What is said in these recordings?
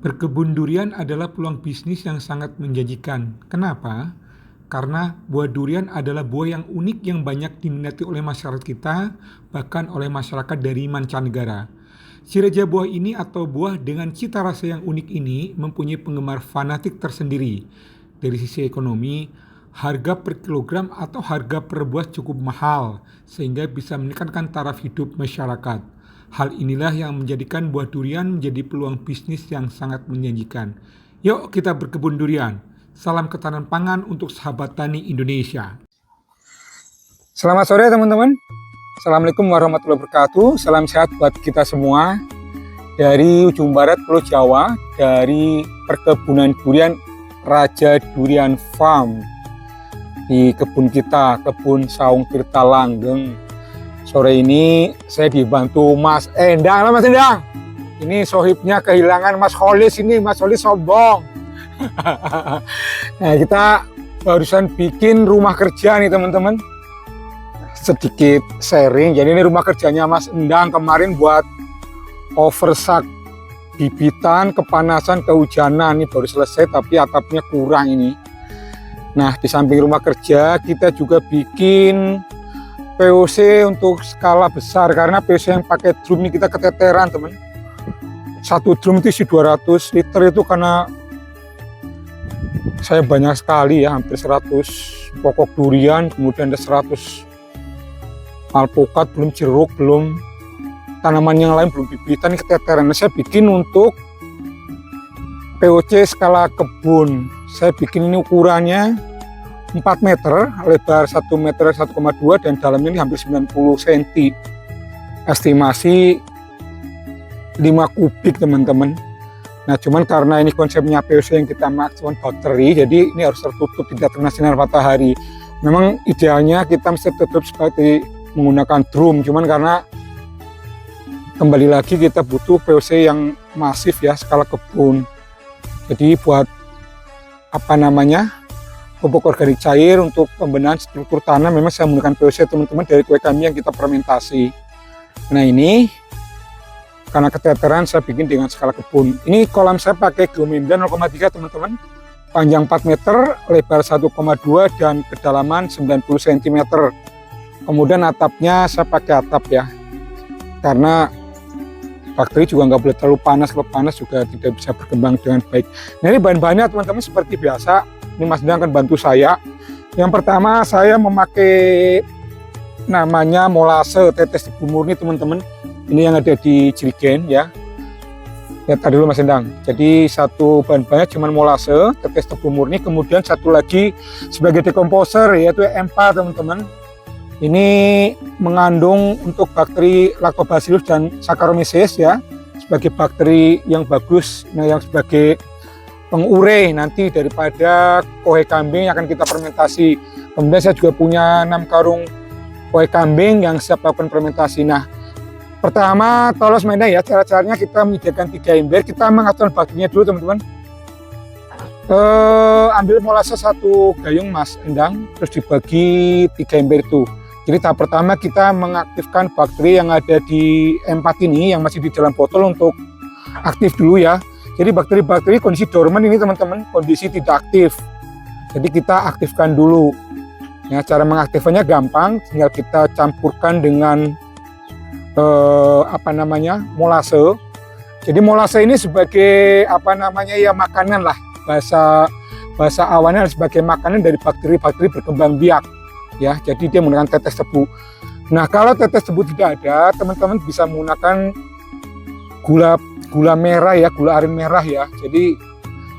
Berkebun durian adalah peluang bisnis yang sangat menjanjikan. Kenapa? Karena buah durian adalah buah yang unik yang banyak diminati oleh masyarakat kita, bahkan oleh masyarakat dari mancanegara. Si raja buah ini atau buah dengan cita rasa yang unik ini mempunyai penggemar fanatik tersendiri. Dari sisi ekonomi, harga per kilogram atau harga per buah cukup mahal, sehingga bisa meningkatkan taraf hidup masyarakat. Hal inilah yang menjadikan buah durian menjadi peluang bisnis yang sangat menjanjikan. Yuk kita berkebun durian. Salam ketahanan pangan untuk sahabat tani Indonesia. Selamat sore teman-teman. Assalamualaikum warahmatullahi wabarakatuh. Salam sehat buat kita semua. Dari ujung barat Pulau Jawa, dari perkebunan durian Raja Durian Farm. Di kebun kita, kebun Saung Tirta Langgeng. Sore ini saya dibantu Mas Endang. Mas Endang, ini sohibnya kehilangan Mas Holis ini. Mas Holis sombong. Nah, kita barusan bikin rumah kerja nih teman-teman. Sedikit sharing. Jadi ini rumah kerjanya Mas Endang kemarin buat oversak bibitan, kepanasan, kehujanan. Ini baru selesai tapi atapnya kurang ini. Nah, di samping rumah kerja kita juga bikin POC untuk skala besar, karena POC yang pakai drum ini kita keteteran teman. Satu drum itu isi 200 liter itu karena saya banyak sekali ya, hampir 100 pokok durian, kemudian ada 100 alpukat, belum jeruk, belum tanaman yang lain, belum bibitan, ini keteteran. Nah, saya bikin untuk POC skala kebun. Saya bikin ini ukurannya 4 meter, lebar 1 meter 1,2 dan dalamnya ini hampir 90 cm. Estimasi 5 kubik teman-teman. Nah, cuman karena ini konsepnya POC yang kita maksudkan bakteri, jadi ini harus tertutup, tidak terkena sinar matahari. Memang idealnya kita mesti tutup seperti menggunakan drum, cuman karena kembali lagi kita butuh POC yang masif ya, skala kebun. Jadi buat apa namanya, pupuk organik cair untuk pembenahan struktur tanah, memang saya menggunakan POC teman-teman dari kue kami yang kita fermentasi. Nah, ini karena keteteran saya bikin dengan skala kebun. Ini kolam saya pakai geomembran 0,3 teman-teman, panjang 4 meter, lebar 1,2 dan kedalaman 90 cm. Kemudian atapnya saya pakai atap ya, karena bakteri juga nggak boleh terlalu panas, kalau panas juga tidak bisa berkembang dengan baik. Nah, ini bahan-bahannya teman-teman seperti biasa. Ini Mas Endang akan bantu saya. Yang pertama saya memakai namanya molase tetes tebu murni teman-teman. Ini yang ada di jerigen ya. Lihat tadi dulu Mas Endang. Jadi satu bahan-bahannya cuma molase tetes tebu murni. Kemudian satu lagi sebagai dekomposer yaitu EMPA teman-teman. Ini mengandung untuk bakteri Lactobacillus dan Saccharomyces ya, sebagai bakteri yang bagus, yang sebagai pengure nanti daripada kohe kambing yang akan kita fermentasi. Kemudian saya juga punya 6 karung kohe kambing yang siap lakukan fermentasi. Nah, pertama tolong semuanya ya, cara-caranya kita menyediakan 3 ember. Kita mengatur bakterinya dulu teman-teman. Ambil molase 1 gayung Mas Endang, terus dibagi 3 ember itu. Jadi tahap pertama kita mengaktifkan bakteri yang ada di M4 ini yang masih di dalam botol untuk aktif dulu ya. Jadi bakteri-bakteri kondisi dorman ini teman-teman, kondisi tidak aktif. Jadi kita aktifkan dulu. Ya, cara mengaktifkannya gampang, tinggal kita campurkan dengan molase. Jadi molase ini sebagai ya makanan lah, bahasa awalnya sebagai makanan dari bakteri-bakteri berkembang biak. Ya, jadi dia menggunakan tetes tebu. Nah, kalau tetes tebu tidak ada, teman-teman bisa menggunakan gula merah ya, gula aren merah ya. Jadi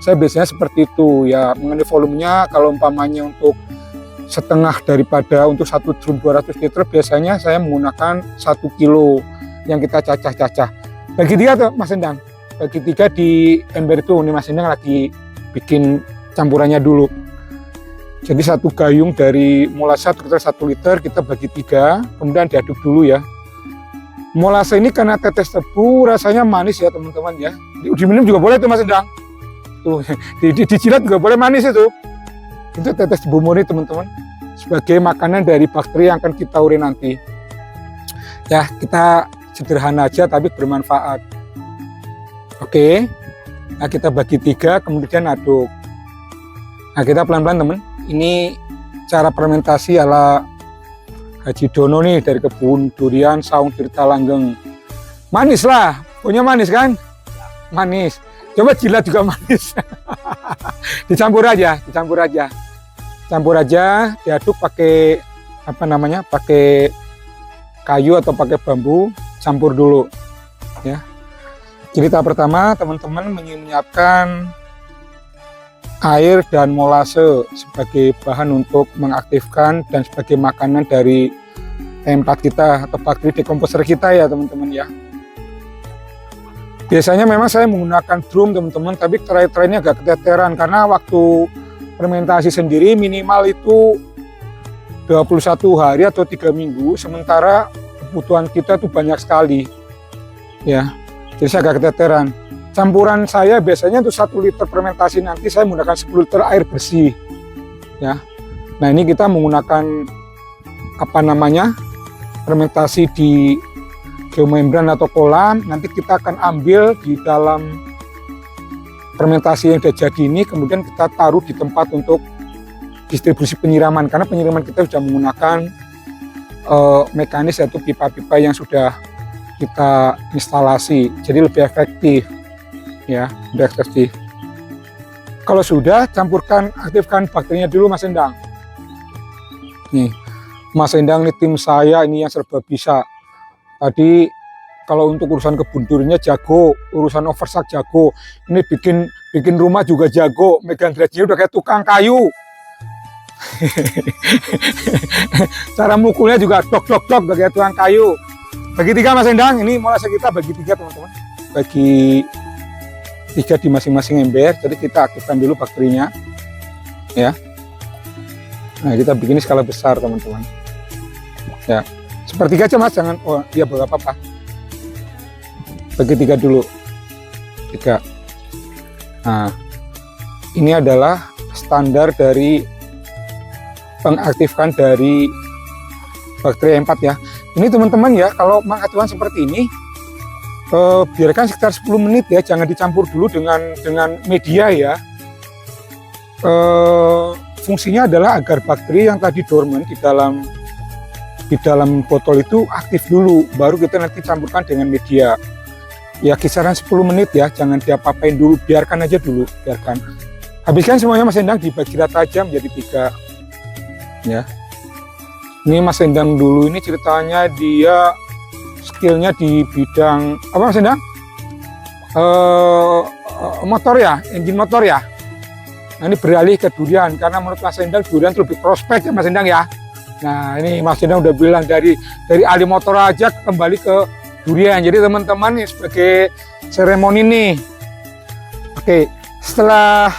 saya biasanya seperti itu ya. Mengenai volumenya, kalau umpamanya untuk setengah daripada untuk 1 drum 200 liter, biasanya saya menggunakan 1 kilo yang kita cacah-cacah. Bagi 3 tuh Mas Endang, bagi 3 di ember itu. Ini Mas Endang lagi bikin campurannya dulu. Jadi 1 gayung dari molase 1 liter kita bagi 3, kemudian diaduk dulu ya. Molase ini karena tetes tebu rasanya manis ya teman-teman ya. Diminum juga boleh tuh Mas Endang. Tuh, dijilat juga boleh manis itu. Itu tetes tebu murni teman-teman. Sebagai makanan dari bakteri yang akan kita ure nanti. Ya, kita sederhana aja tapi bermanfaat. Oke. Nah, kita bagi 3 kemudian aduk. Nah, kita pelan-pelan teman. Ini cara fermentasi ala Haji Dono nih dari kebun durian Saung Tirta Langgeng. Manis lah, punya manis kan? Manis. Coba jilat juga manis. Dicampur aja. Campur aja, diaduk pakai apa namanya? Pakai kayu atau pakai bambu, campur dulu ya. Jadi tahap pertama teman-teman menyiapkan air dan molase sebagai bahan untuk mengaktifkan dan sebagai makanan dari T4 kita atau bakteri dekomposer kita ya teman-teman ya. Biasanya memang saya menggunakan drum teman-teman, tapi terakhir-terakhir ini agak keteteran karena waktu fermentasi sendiri minimal itu 21 hari atau 3 minggu, sementara kebutuhan kita tuh banyak sekali ya. Jadi saya agak keteteran. Campuran saya biasanya untuk 1 liter fermentasi nanti saya menggunakan 10 liter air bersih ya. Nah ini kita menggunakan apa namanya, fermentasi di geomembran atau kolam. Nanti kita akan ambil di dalam fermentasi yang sudah jadi ini, kemudian kita taruh di tempat untuk distribusi penyiraman, karena penyiraman kita sudah menggunakan mekanis yaitu pipa-pipa yang sudah kita instalasi, jadi lebih efektif ya, lebih efektif. Kalau sudah, campurkan, aktifkan bakterinya dulu Mas Endang. Nih Mas Endang ini tim saya ini yang serba bisa. Tadi kalau untuk urusan kebun duriannya jago, urusan overstock jago, ini bikin rumah juga jago, megang gergajinya udah kayak tukang kayu. Cara mukulnya juga dok udah kayak tukang kayu. Bagi 3 Mas Endang, ini mulai kita bagi 3 teman-teman. Bagi 3 di masing-masing ember, jadi kita aktifkan dulu bakterinya ya. Nah kita bikin skala besar teman-teman ya. Sepertiga aja Mas, jangan, oh iya boleh apa-apa. Bagi 3 dulu. 3. Nah, ini adalah standar dari pengaktifkan dari bakteri E4 ya. Ini teman-teman ya, kalau mengaktifkan seperti ini, biarkan sekitar 10 menit ya, jangan dicampur dulu dengan media ya. Fungsinya adalah agar bakteri yang tadi dormant di dalam botol itu aktif dulu, baru kita nanti campurkan dengan media. Ya kisaran 10 menit ya, jangan diapa-apain dulu, biarkan aja dulu, biarkan. Habiskan semuanya Mas Endang, dibagi rata aja menjadi 3 ya. Ini Mas Endang dulu, ini ceritanya dia skillnya di bidang apa Mas Endang? Motor ya, engine motor ya. Nah, ini beralih ke durian karena menurut Mas Endang durian itu lebih prospek ya Mas Endang ya. Nah ini Mas Endang udah bilang dari ahli motor aja kembali ke durian. Jadi teman-teman nih sebagai seremoni nih. Oke, setelah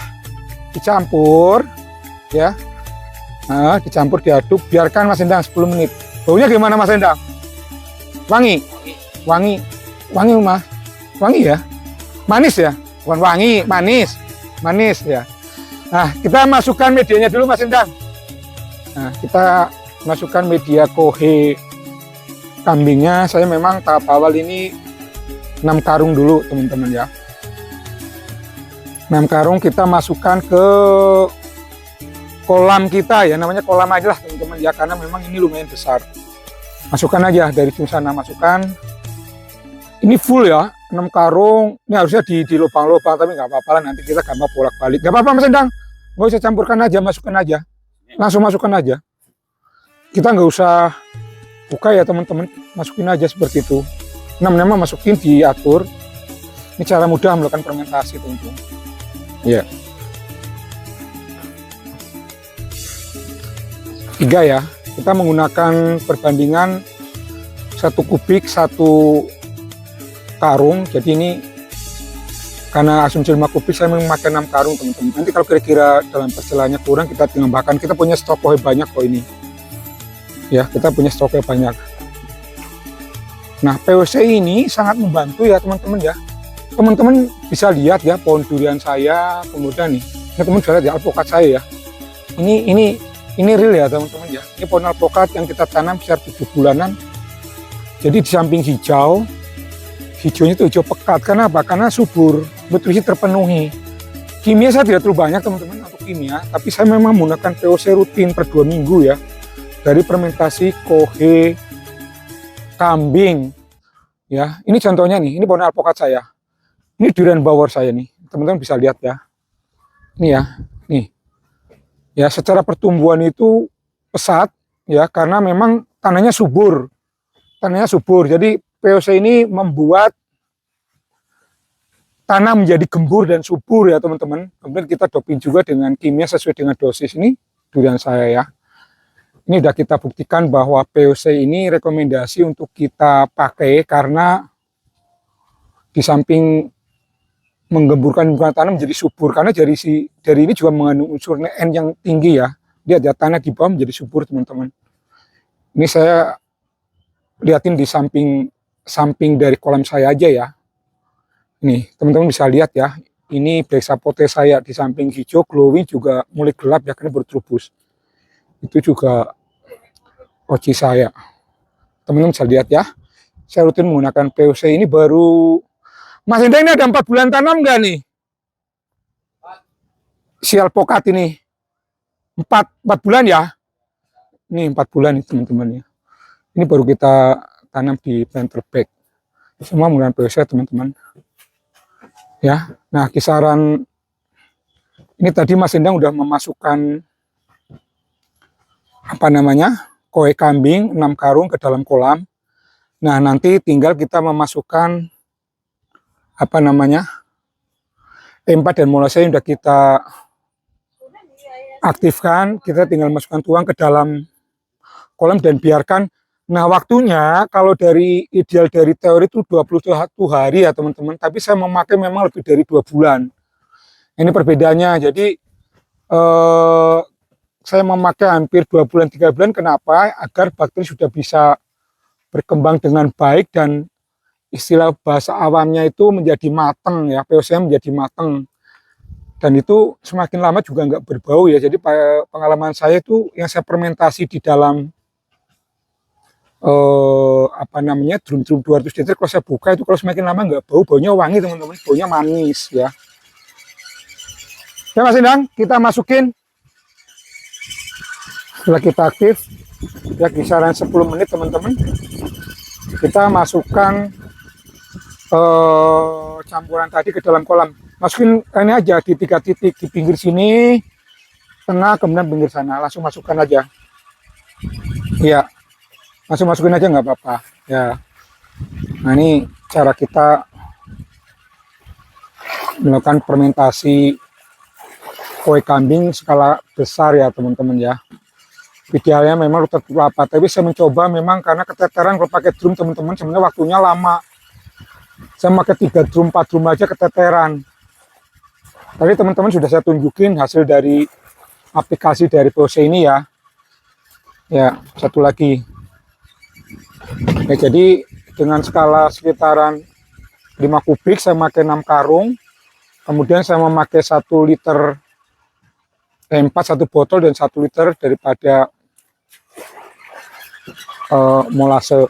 dicampur ya, nah, dicampur diaduk, biarkan Mas Endang 10 menit. Baunya gimana Mas Endang? Wangi? Mas? Wangi ya? Manis ya? Bukan wangi, manis ya. Nah kita masukkan medianya dulu Mas Endang. Nah kita masukkan media kohe kambingnya. Saya memang tahap awal ini 6 karung dulu teman-teman ya. 6 karung kita masukkan ke kolam kita ya, namanya kolam aja lah teman-teman ya, karena memang ini lumayan besar. Masukkan aja dari sana, masukkan. Ini full ya, 6 karung. Ini harusnya di lubang-lubang, tapi nggak apa-apa lah, nanti kita gampang bolak-balik. Nggak apa-apa Mas Endang, nggak usah campurkan aja, masukkan aja. Langsung masukkan aja. Kita nggak usah buka ya teman-teman, masukin aja seperti itu. Nama-nama masukin, diatur. Ini cara mudah melakukan fermentasi teman-teman. Ya. 3 ya. Kita menggunakan perbandingan 1 kubik 1 karung. Jadi ini karena asumsi 5 kubik saya memakai 6 karung teman-teman. Nanti kalau kira-kira dalam perjalanan kurang kita tambahkan. Kita punya stok banyak kok ini. Ya, kita punya stoknya banyak. Nah, POC ini sangat membantu ya teman-teman ya. Teman-teman bisa lihat ya pohon durian saya, kemudian nih, teman-teman bisa lihat ya alpukat saya ya. Ini real ya teman-teman ya. Ini pohon alpukat yang kita tanam sekitar 7 bulanan. Jadi di samping hijau, hijaunya itu hijau pekat. Karena apa? Karena subur, nutrisi terpenuhi. Kimia saya tidak terlalu banyak teman-teman untuk kimia, tapi saya memang menggunakan POC rutin per 2 minggu ya. Dari fermentasi kohe kambing. Ya, ini contohnya nih, ini pohon alpukat saya. Ini durian bawor saya nih, teman-teman bisa lihat ya. Ini ya, nih. Ya, secara pertumbuhan itu pesat ya, karena memang tanahnya subur. Tanahnya subur. Jadi POC ini membuat tanah menjadi gembur dan subur ya teman-teman. Kemudian kita doping juga dengan kimia sesuai dengan dosis. Ini durian saya ya. Ini sudah kita buktikan bahwa POC ini rekomendasi untuk kita pakai karena di samping menggemburkan tanah menjadi subur, karena dari ini juga mengandung unsur N yang tinggi ya. Dia ada tanah di bawah menjadi subur teman-teman. Ini saya liatin di samping dari kolam saya aja ya. Ini teman-teman bisa lihat ya. Ini Bexapote saya di samping hijau, glowing juga mulai gelap ya karena bertrubus. Itu juga oci saya. Teman-teman bisa lihat ya. Saya rutin menggunakan POC ini baru. Mas Hendra, ini ada 4 bulan tanam nggak nih? Si alpukat ini 4 bulan ya. Ini 4 bulan nih teman-teman ya. Ini baru kita tanam di planter bag. Semua menggunakan POC teman-teman. Ya, nah kisaran ini tadi Mas Endang udah memasukkan koe kambing 6 karung ke dalam kolam. Nah, nanti tinggal kita memasukkan E4 dan molase yang udah kita aktifkan. Kita tinggal masukkan tuang ke dalam kolam dan biarkan. Nah, waktunya kalau ideal dari teori itu 21 hari ya teman-teman, tapi saya memakai memang lebih dari 2 bulan. Ini perbedaannya. Jadi saya memakai hampir 2 bulan 3 bulan. Kenapa? Agar bakteri sudah bisa berkembang dengan baik dan istilah bahasa awamnya itu menjadi matang ya, POC menjadi matang. Dan itu semakin lama juga nggak berbau ya. Jadi pengalaman saya itu yang saya fermentasi di dalam drum 200 liter, kalau saya buka itu kalau semakin lama nggak bau, baunya wangi teman-teman, baunya manis ya. Ya Mas Endang, kita masukin. Setelah kita aktif ya kisaran 10 menit teman-teman, kita masukkan campuran tadi ke dalam kolam. Masukin ini aja di 3 titik, di pinggir sini, tengah, kemudian pinggir sana. Langsung masukkan aja. Ya, langsung masukin aja nggak apa-apa. Ya. Nah, ini cara kita melakukan fermentasi kue kambing skala besar ya teman-teman ya. Idealnya memang tertutup apa, tapi saya mencoba memang karena keteteran kalau pakai drum teman-teman sebenarnya waktunya lama. Saya pakai 3 drum 4 drum aja keteteran. Tadi teman-teman sudah saya tunjukin hasil dari aplikasi dari POC ini ya. Ya, satu lagi. Ya, jadi dengan skala sekitaran 5 kubik saya pakai 6 karung. Kemudian saya memakai 1 liter E4 1 botol dan 1 liter daripada molase.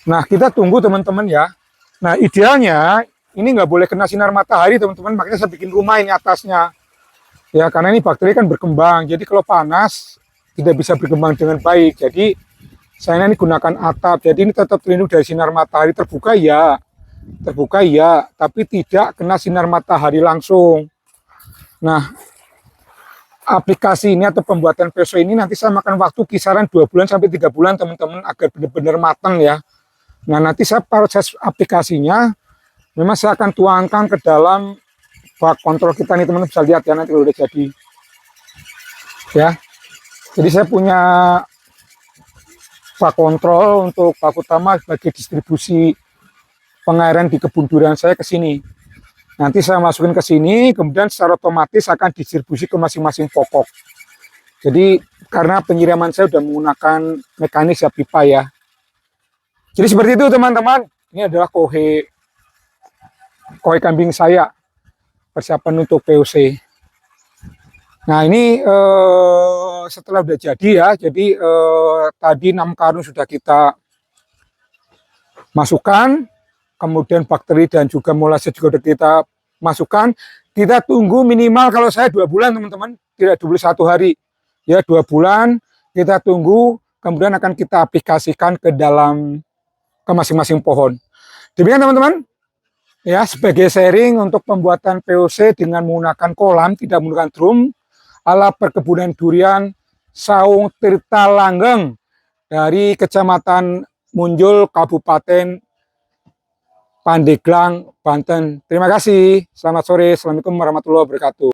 Nah, kita tunggu teman-teman ya. Nah, idealnya ini nggak boleh kena sinar matahari teman-teman, makanya saya bikin rumah ini atasnya. Ya, karena ini bakteri kan berkembang. Jadi kalau panas tidak bisa berkembang dengan baik. Jadi saya ini gunakan atap. Jadi ini tetap terlindung dari sinar matahari terbuka ya. Terbuka ya, tapi tidak kena sinar matahari langsung. Nah, aplikasi ini atau pembuatan POC ini nanti saya makan waktu kisaran 2 bulan sampai 3 bulan teman-teman agar benar-benar matang ya. Nah, nanti saya proses aplikasinya memang saya akan tuangkan ke dalam bak kontrol kita nih teman-teman, bisa lihat ya nanti kalau udah jadi. Ya. Jadi saya punya bak kontrol untuk bak utama sebagai distribusi pengairan di kebun durian saya ke sini. Nanti saya masukin ke sini, kemudian secara otomatis akan distribusi ke masing-masing pokok. Jadi karena penyiraman saya sudah menggunakan mekanis ya pipa ya. Jadi seperti itu teman-teman. Ini adalah koe kambing saya, persiapan untuk POC. Nah ini setelah udah jadi ya. Jadi tadi 6 karung sudah kita masukkan. kemudian bakteri dan juga molase juga sudah kita masukkan. Kita tunggu minimal, kalau saya 2 bulan teman-teman, tidak 21 hari. Ya, 2 bulan kita tunggu, kemudian akan kita aplikasikan ke masing-masing pohon. Demikian teman-teman. Ya, sebagai sharing untuk pembuatan POC dengan menggunakan kolam, tidak menggunakan drum, ala perkebunan durian Saung Tirta Langgeng dari Kecamatan Munjul, Kabupaten Pandeglang, Banten. Terima kasih. Selamat sore. Assalamualaikum warahmatullahi wabarakatuh.